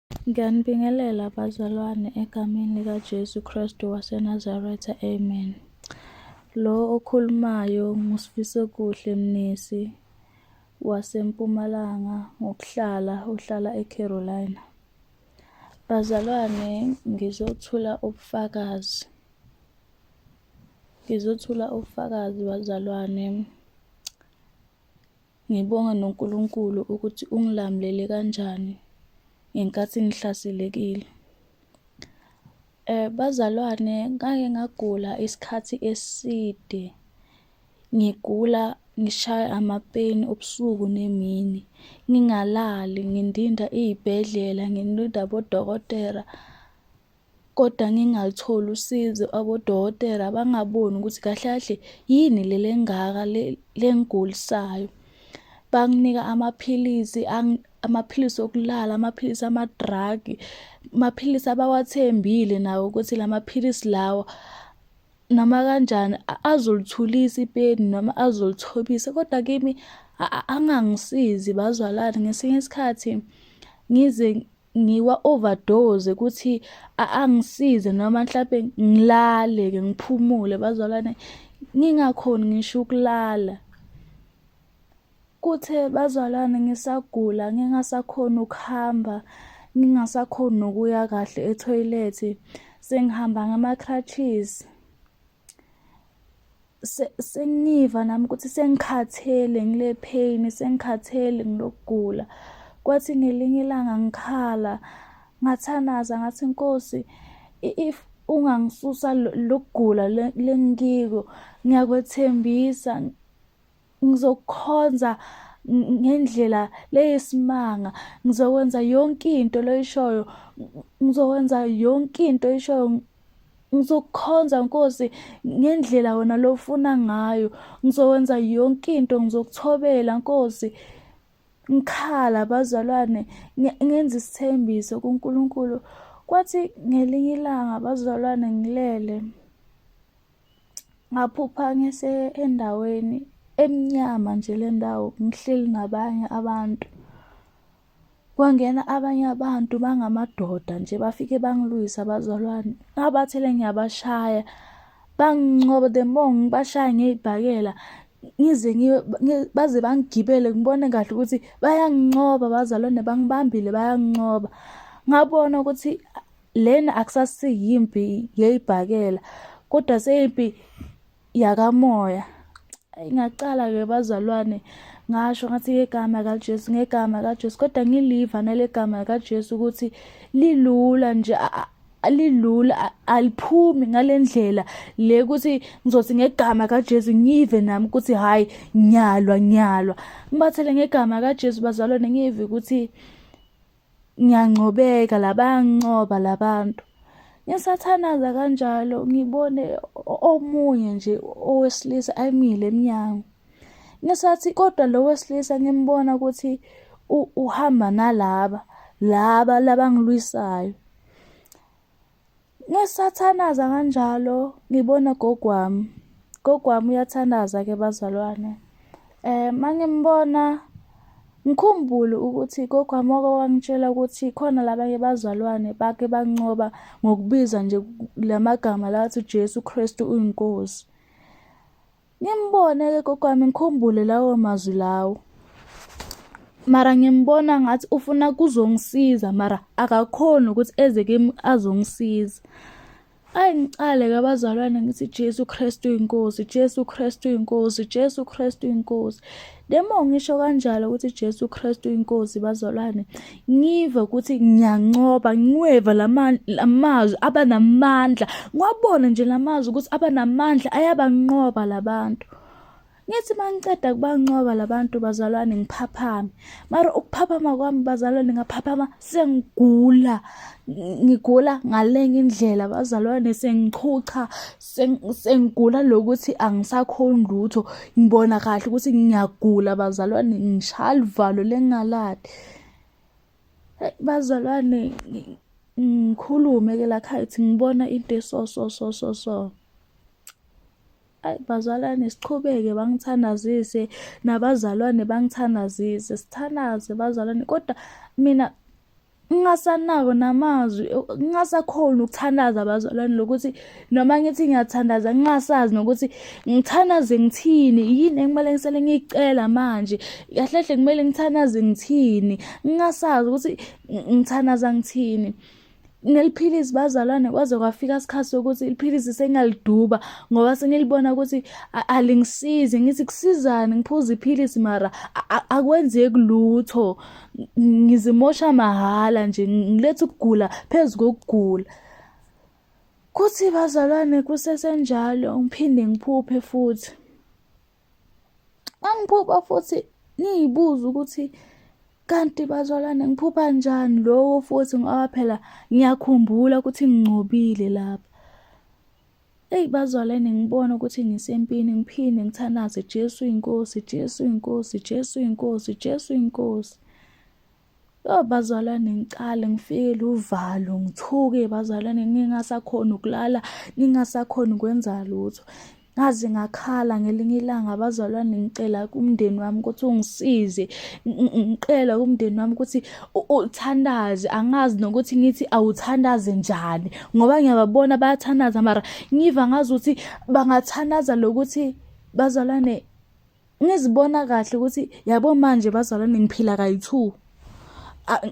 Ngiyanibingelela bazalwane egameni likaJesu Kristu waseNazaretha, amen. Lo okhulumayo nguSfisokuhle Myise waseMpumalanga uhlala eCarolina. Bazalwane, ngizothula ubufakazi bazalwane. Ngibonga noNkulunkulu ukuthi ungilamulele kanjani ngenkathi ngihlaselekile. Bazalwane, ngake ngagula isikhathi eside. Ngigula ngishaya amapeni ubusuku nemini. Ngingalali, ngindinda izibhedlela, ngindinda abodokotela. Kodwa ngingalutholi usizo, abodokotela bangaboni ukuthi kahle kahle yini leli engaka lengigulisayo. Banginika amaphilisi okulala, amaphilisi ama-drug, amaphilisi abawathembile nawo ukuthi la maphilisi lawa noma kanjani azolithulisa ipeni noma azolithobisa, kodwa kimi angangisizi bazalwane. Ngesinye isikhathi ngize ngiwa-overdose ukuthi angisize noma mhlampe ngilale-ke ngiphumule bazalwane, ngingakhoni ngisho ukulala. Kuthe bazalwane ngisagula, ngingasakhoni ukuhamba, ngingasakhoni nokuya kahle ethoyilethi, sengihamba ngama-crutches. Sengiva nami ukuthi sengikhathele ngile pain, sengikhathele ngilokugula. Kwathi ngelinye ilanga ngikhala, ngathanaza ngathi, Nkosi, if ungangisusa lokugula lengikho, ngiyakwethembisa ngizokukhonza ngendlela leyisimanga. Ngizokwenza yonke into loyishoyo, ngizokwenza yonke into oyishoyo. Ngizokukhonza Nkosi ngendlela wena lofuna ngayo. Ngizokwenza yonke into, ngizokuthobela Nkosi. Ngikhala bazalwane, ngenza isithembiso kuNkulunkulu. Kwathi ngelinye ilanga bazalwane ngilele, ngaphupha endaweni emnyama nje le ndawo, ngihleli nabanye abantu. Kwangena abanye abantu bangamadoda nje, bafike bangilwisa bazalwane. Ngabathele ngiyabashaya, bangincoba, the more ngibashaya ngey'bhakela ngize baze bangigibele ngibone kahle ukuthi bayangincoba bazalwane, bangibambile bayangincoba. Ngabona ukuthi lena akusasiyimpi yey'bhakela kodwa seyimpi yakamoya. Ngacala-ke bazalwane ngasho ngathi ngegama likaJesu, ngegama likaJesu, kodwa ngiliva nale gama likaJesu ukuthi lilula nje, lilula, aliphumi ngale ndlela le ukuthi ngizothi ngegama likaJesu ngive nami ukuthi hhayi ngiyalwa. Ngibathele ngegama likaJesu bazalwane, ngive ukuthi ngiyangcobeka, labangincoba labantu. Ngisathanaza kanjalo ngibone omunye nje owesilisa amile emnyango. Ngisathi kodwa lo wesilisa ngimbona ukuthi uhamba nalaba labangilwisayo. Ngisathanaza kanjalo ngibona gogwami uyathandaza-ke bazalwane. Mangimbona ngikhumbule ukuthi gogwami wangitshela ukuthi khona labanye bazalwane bake bancoba ngokubiza nje lamagama lathi uJesu Kristu uyinkosi. Ngimbone-ke gogwami, ngikhumbule lawo mazwi lawo, mara ngimbona ngathi ufuna kuzongisiza mara akakhoni ukuthi eze kimi azongisiza. Ngicale-ke bazalwane ngithi Jesu Kristu uyinkosi, Jesu Kristu uyinkosi, Jesu Kristu uyinkosi. Demo ngisho kanjalo ukuthi Jesu Kristu uyinkosi bazalwane, ngive ukuthi ngiyancoba, ngiweva lamazwi abanamandla. Ngwabona nje lamazwi ukuthi abanamandla ayabanqoba labantu. Ngithi mangiceda kubanqoba labantu bazalwane ngiphaphame. Mara ukuphaphama kwami bazalwane, ngaphaphama sengigula. Ngigula ngalenye indlela bazalwane, sengichucha, sengigula lokuthi angisakhoni lutho. Ngibona kahle ukuthi ngiyagula bazalwane, ngishaya ivalo lengaladi. Bazalwane, ngikhulume-ke la khayithi ngibona into so. Bazalwane, sichubeke bangithandazise, nabazalwane bangithandazise, sithanaze bazalwane. Kodwa mina ngingasanako namazwi, ngingasakhoni ukuthandaza bazalwane, lokuthi noma ngithi ngiyathandaza ngingasazi nokuthi ngithandaze ngithini, yini ekumele ngisele ngiyicela manje, kahle hle kumele ngithandaze ngithini, ngingasazi ukuthi ngithandaza ngithini. Neliphilisi bazalwane kwaze kwafika isikhathi sokuthi iliphilisi sengiyaliduba ngoba sengilibona ukuthi alingisizi. Ngithi kusizani ngiphuza iphilisi mara akwenzeki lutho, ngizimosha mahhala nje, ngiletha ukugula phezu kokugula. Kuthi bazalwane kusesenjalo ngiphinde ngiphuphe futhi. Angiphupha futhi ngiyibuza ukuthi kanti bazalwane ngiphupha njani lokho futhi, ngoba phela ngiyakhumbula ukuthi ngingcobile lapha. Eyi bazalwane, ngibona ukuthi ngisempini, ngiphinde ngithandaze Jesu inkosi, Jesu inkosi, Jesu inkosi, Jesu inkosi. Bazalwane ngicale ngifike uvalo, ngithuke bazalwane, ngingasakhona ukulala, ngingasakhona ukwenza lutho. Ngaze ngakhala ngelinye ilanga bazalwane, ngicela kumndeni wami ukuthi ungisize, ngicela kumndeni wami ukuthi uthandaze. Angazi nokuthi ngithi awuthandaze njani ngoba ngiyababona bayathandaza mara ngiva ngazi ukuthi bangathandaza lokuthi bazalwane, ngizibona kahle ukuthi yabo manje bazalwane ngiphila kayi-2.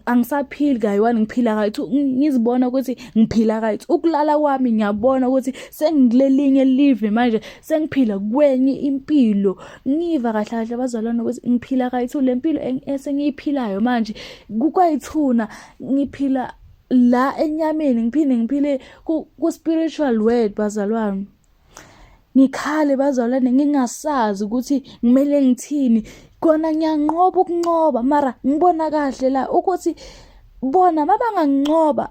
Angisaphili kayi-1, ngiphila kayi-2. Ngizibona ukuthi ngiphila kayi-2. Ukulala kwami ngiyabona ukuthi sengikulelinye live manje, sengiphila kwenye impilo. Ngiva kahle kahle bazalwane ukuthi ngiphila kayi-2. Le mpilo esengiyiphilayo manje kukayi-2, ngiphila la enyameni, ngiphinde ngiphile ku-spiritual world bazalwane. Ngikhale bazalwane, ngingasazi ukuthi kumele ngithini. Kona ngiyanqoba ukunqoba mara ngibona kahle la ukuthi bona mabanganqoba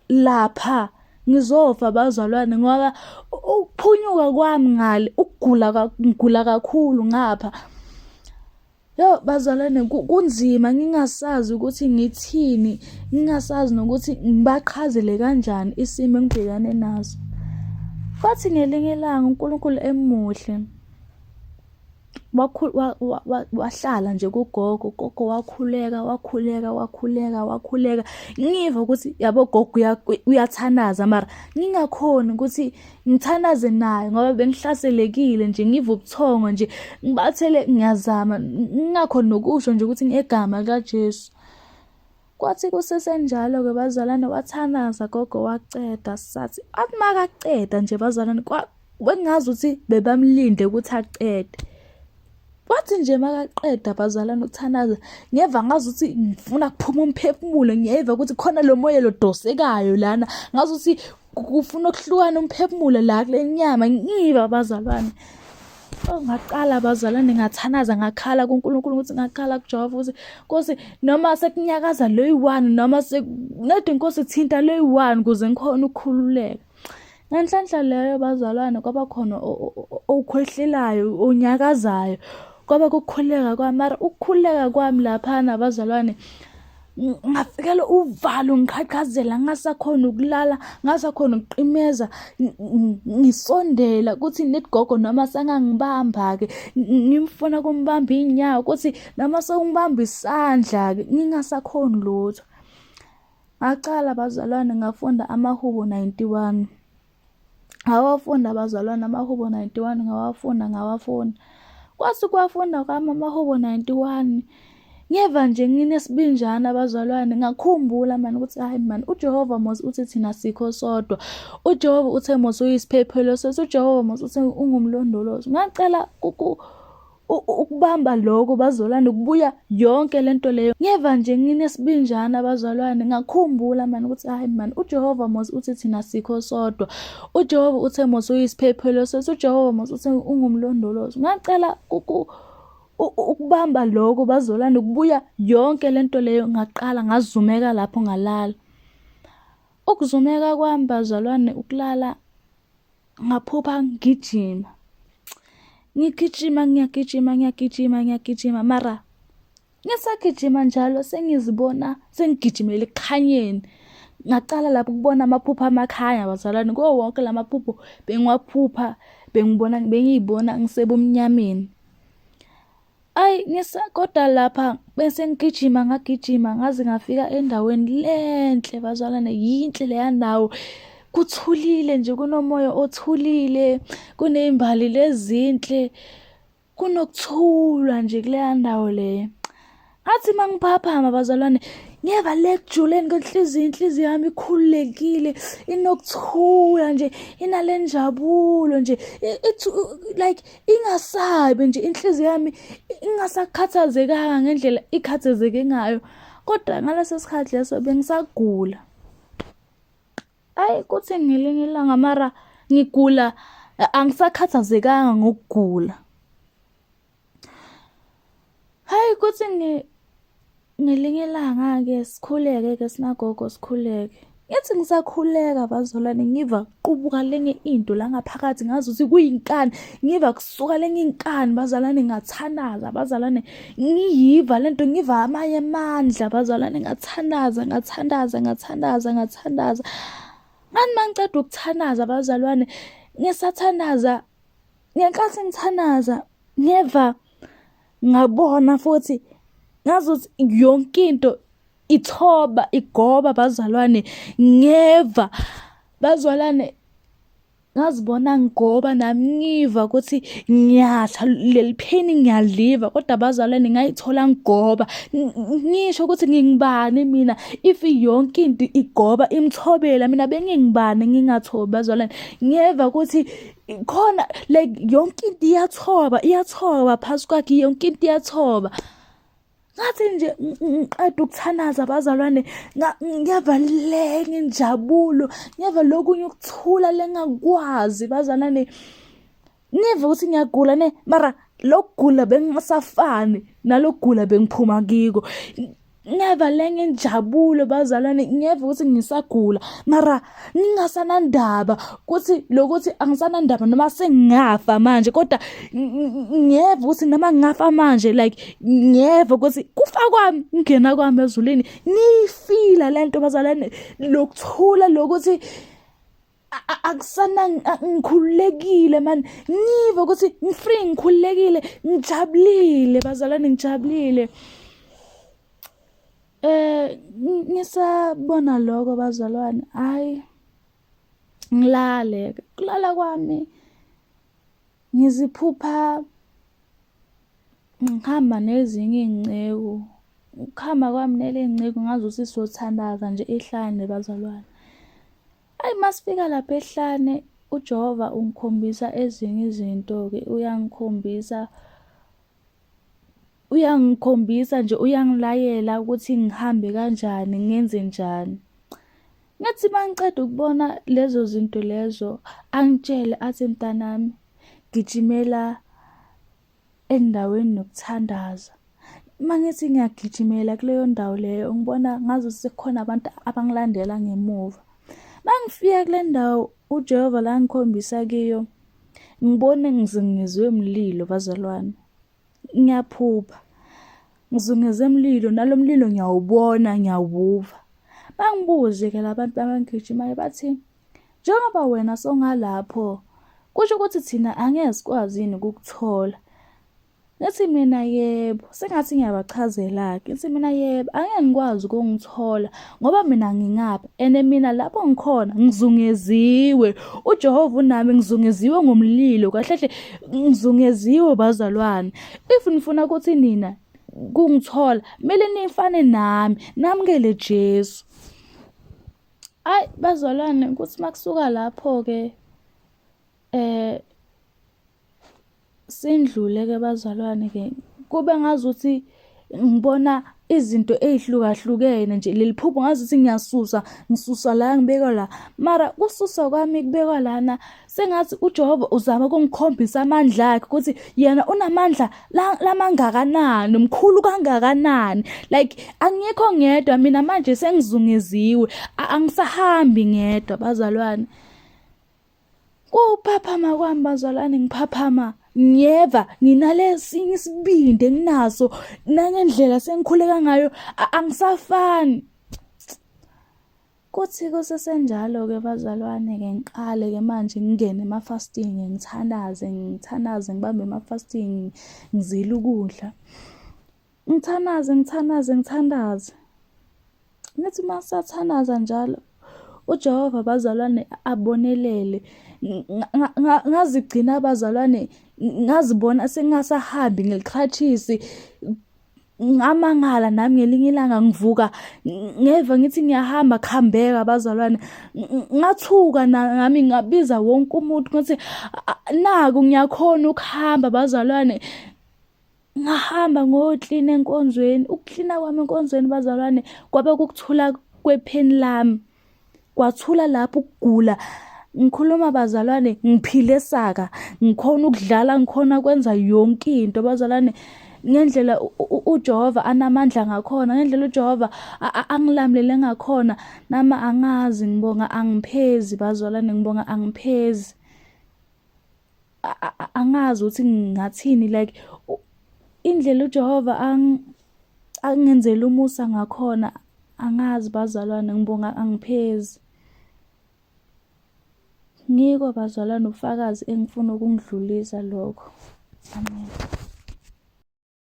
lapha ngizofa bazalwane, ngoba ukuphunyuka kwami ngale ngigula kakhulu ngapha. Bazalwane kunzima, ngingasazi ukuthi ngithini, ngingasazi nokuthi ngibaqhazele kanjani isimo engibhekane naso. Kwathi ngelinye ilanga uNkulunkulu emuhle wahlala nje kugogo. Gogo wakhuleka. Ngiva ukuthi yabo gogo uyathandaza mara ngingakhoni ukuthi ngithandaze naye ngoba bengihlaselekile nje, ngiva ubuthongo nje, ngibathele ngiyazama, ngingakhoni nokusho nje ukuthi ngegama likaJesu. Kwathi kusesenjalo-ke bazalwane, wathandaza gogo waceda. Sathi athi makaceda nje bazalwane, bengazi ukuthi bebamlinde ukuthi acede. Wathi nje makaqeda bazalwane ukuthandaza, ngiyeva ngazi ukuthi ngifuna kuphuma umphefumulo. Ngiyeva ukuthi khona lo moya lodosekayo lana, ngazi ukuthi kufuna ukuhlukana umphefumulo la kule nyama. Ngiva bazalwane, ngaqala bazalwane ngathanaza, ngakhala kuNkulunkulu ukuthi ngakhala kuJehova ukuthi Nkosi, noma sekunyakaza lo yi-1, noma nedi Nkosi thinta lo yi-1 ukuze ngikhona ukukhululeka. Ngenhlanhla leyo bazalwane kwaba khona okhwehlelayo, onyakazayo, kwaba kukhuleka kwami. Mara ukukhuleka kwami laphana bazalwane, ngafikela uvalo, ngiqhaqhazela, ngasakhona ukulala, ngasakhona ukuqimeza, ngisondela ukuthi nedigogo noma sangangibamba-ke, ngimfuna kumbamba inyawo, ukuthi noma sewungibamba isandla-ke, ngingasakhoni lutho. Ngacala bazalwane ngafunda amahubo 91. Ngawafunda bazalwane amahubo 91, ngawafunda. Kwathi kwafunda kwami amahubo 91, ngeva nje nginesibinjana bazalwane, ngakhumbula mani ukuthi hayi mani, uJehova mos uthi thina sikho sodwa, uJehova uthe mos uyisiphephelo sethu, uJehova mos uthi ungumlondolozi. Ngacela ukubamba lokho bazalwane, ukubuya yonke lento leyo. Ngeva nje nginesibinjana bazalwane, ngakhumbula mani ukuthi hayi mani, uJehova mos uthi thina sikho sodwa, uJehova uthe mos uyisiphephelo sethu, uJehova mos uthi ungumlondolozi. Ngacela ukubamba lokho bazalwane, ukubuya yonke lento leyo. Ngaqala ngazumeka lapho ngalala. Ukuzumeka kwami bazalwane, ukulala ngaphupha ngigijima. Ngiyagijima mara ngisagijima njalo sengizibona sengigijimela ekukhanyeni. Ngacala lapho ukubona amaphupho amakhanya bazalwane, kuwo wonke lamaphupho bengiwaphupha, bengiyibona ngisebumnyameni. Kodwa lapha bese ngagijima ngaze ngafika endaweni lenhle bazalwane, yinhle leya ndawo. Kuthulile nje, kunomoya othulile, kuney'mbali lezinhle, kunokuthula nje kuleya ndawo leya. Ngathi mangiphaphama bazalwane, ngeva le kujuleni inhliziyo yami ikhululekile, inokuthula nje, inale njabulo nje, like ingasabi nje inhliziyo yami, ingasakhathazekanga ngendlela ikhathazeke ngayo. Kodwa ngaleso sikhathi leso bengisagula. Kuthi ngelinye ilanga mara ngigula, angisakhathazekanga ngokugula. Kuthi ngelinye ilanga-ke sikhuleke-ke sinagogo sikhuleke. Ngithi ngisakhuleka bazalwane, ngiva kuqubuka lenye into la ngaphakathi ngazuthi kuyinkani, ngiva kusuka lenye inkani bazalwane, ngathandaza bazalwane, ngiyiva lento, ngiva amanye amandla bazalwane, ngathandaza. Ngani mangiceda ukuthandaza bazalwane, ngisathandaza, ngenkathi ngithandaza ngeva ngabona futhi ngazuthi yonke into ithoba igoba bazalwane, ngeva bazalwane, ngazibona ngigoba nami, ngiva ukuthi ngiyatha leli phini ngiyaliva, kodwa bazalwane ngayithola ngigoba. Ngisho ukuthi ngingibani mina if yonke into igoba imthobela, mina bengingibani ngingathobi bazalwane. Ngeva ukuthi khona like yonke into iyathoba phasi kwakhe, yonke into iyathoba. Ngathi nje ngiqeda ukuthanaza bazalwane, ngiyava lenye injabulo, ngiyava lokunye ukuthula lengakwazi bazalwane. Ngiva ukuthi ngiyagula mara lokugula bengingasafani nalokugula bengiphuma kiko. Ngiyava lenye injabulo bazalwane, ngiyeva ukuthi ngisagula mara ngingasanandaba ukuthi lokuthi angisanandaba noma sengafa manje, kodwa ngiyeva ukuthi noma ngingafa manje, like ngiyeva ukuthi kufa kwami ngena kwami ezulwini, ngiyifila lento bazalwane, lokuthula lokuthi akusana ngikhululekile man, ngiva ukuthi ngifree, ngikhululekile, ngijabulile bazalwane, ngijabulile. Ngisabona lokho bazalwane, ngilale. Kulala kwami ngiziphupha ngihamba nezinye iy'nceku, ukuhamba kwami naley'nceku ngazuthi siyothandaza nje ehlane bazalwane. Masifika lapha ehlane, uJehova ungikhombisa ezinye izinto-ke, uyangikhombisa nje, uyangilayela ukuthi ngihambe kanjani, ngenze njani. Ngathi mangiceda ukubona lezo zinto lezo, angitshele athi mntanami, gijimela endaweni yokuthandaza. Mangithi ngiyagijimela kuleyo ndawo leyo, ngibona ngazuthi sekukhona abantu abangilandela ngemuva. Mangifika kule ndawo uJehova la ngikhombisa kiyo, ngibone ngizungezwe umlilo bazalwane. Ngiyaphupha ngizungeze umlilo, nalo mlilo ngiyawubona, ngiyawuva. Bangibuze-ke labantu abangigijimayo bathi, njengoba wena songalapho, kusho ukuthi thina angeke sikwazi yini ukukuthola? Ngathi mina yebo. Sengathi ngiyabachazela-ke, ngithi mina yebo, angeke ngikwazi ukungithola ngoba mina ngingapha, and mina lapho ngikhona ngizungeziwe. uJehova unami, ngizungeziwe ngomlilo, kahle ngizungeziwe bazalwane. If nifuna ukuthi nina kungithola, kumele nifane nami, namukele Jesu. Bazalwane, ukuthi makusuka lapho-ke sindlule-ke bazalwane-ke, kube ngazuthi ngibona izinto ey'hlukahlukene nje. Leli phupho ngazuthi ngisusa la ngibekwa la, mara kususa kwami kubekwa lana sengathi uJehova uzama ukungikhombisa amandla akhe, ukuthi yena unamandla lamangakanani, mkhulu kangakanani. Like angikho ngedwa mina manje, sengizungeziwe, angisahambi ngedwa bazalwane. Kuphaphama kwami bazalwane, ngiphaphama ngiyeva nginalesinye isibindi enginaso, nangendlela sengikhuleka ngayo angisafani. Kuthi kusesenjalo-ke bazalwane-ke ngiqale-ke manje ngingene ema-fasting, ngithandaze ngibambe ama-fasting, ngizile ukudla. Ngithandaze. Ngithi uma ngisathandaza njalo, uJehova bazalwane abonelele. Ngazigcina bazalwane, ngazibona sengasahambi nge-crutches. Ngamangala nami ngelinye ilanga ngivuka ngeva ngithi ngiyahamba kuhambeka bazalwane. Ngathuka nami ngabiza wonke umuntu ngathi naku ngiyakhona ukuhamba bazalwane. Ngahamba ngoklina enkonzweni. Ukuklina kwami enkonzweni bazalwane kwabe kukuthula kwepheni lami. Kwathula lapho ukugula. Ngikhuluma bazalwane, ngiphile saka, ngikhona ukudlala, ngikhona kwenza yonke into bazalwane. Ngendlela uJehova anamandla ngakhona, ngendlela uJehova angilamulele ngakhona, nama angazi ngibonga angiphezi bazalwane, ngibonga angiphezi. Angazi ukuthi ngingathini like indlela uJehova angenzela umusa ngakhona, angazi bazalwane, ngibonga angiphezi. Ngiko bazalwane ubufakazi engifuna ukungidlulisa lokho. Amen.